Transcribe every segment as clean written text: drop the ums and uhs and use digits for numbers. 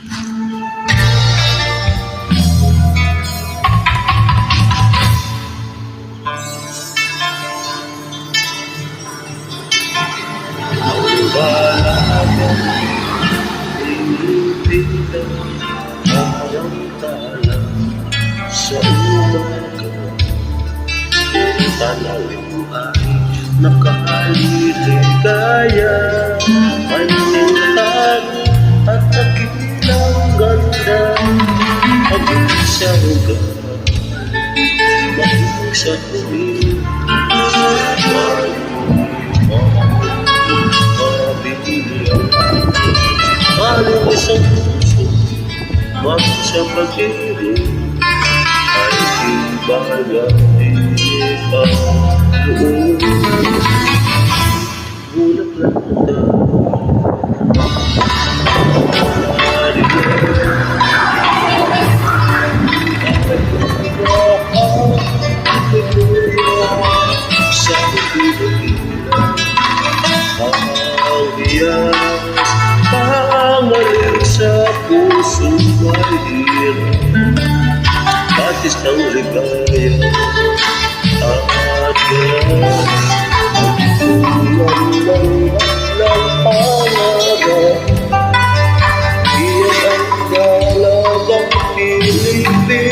Parang tala sa umaga, tanaw ay nakaliligaya, panintag at nakilang ganda, pag-isang ganda, mag-isa ulit, maling isang puso, wag sa pag-ibig, ay ibayang ikaw noon. Gulat lang ito, sa pag-ibig, ang hiyang pangalit sa pusong mahirap, batis ng ligaya at garas, ang pangarap, iyan ang dalagang pilipin,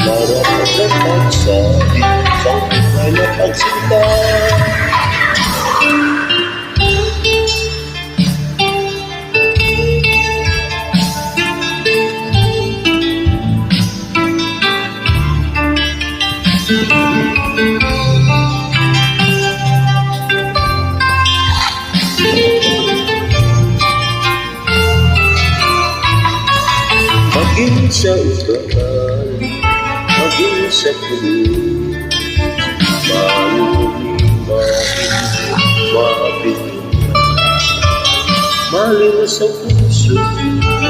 para magdapat sa isang buhay na pagsinta. Maging sa ugal, maging sa puno, maling sa puso,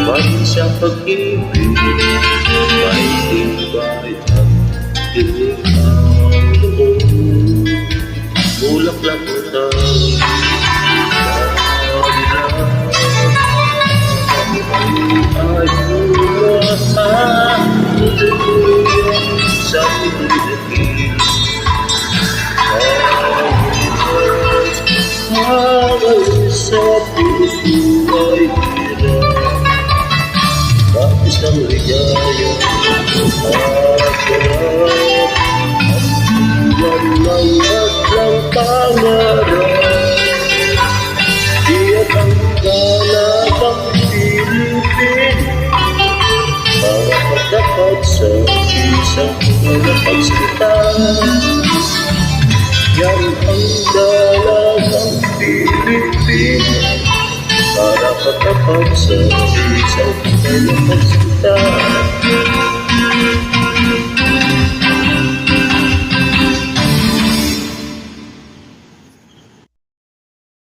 maging sa pag-ibig, may tibay at ikaw noon. Bulaklak na tayo, ay sa pinagiging hanggang sa puso ay hirap, tapos ng ligaya at garap, at iwan ng atlang pangarap, iyan ang dalagang Pilipin, para pagdapat sa isang pagsinta. Yan ang dalagang Pilipin, para pagdapat sa isang pagsinta.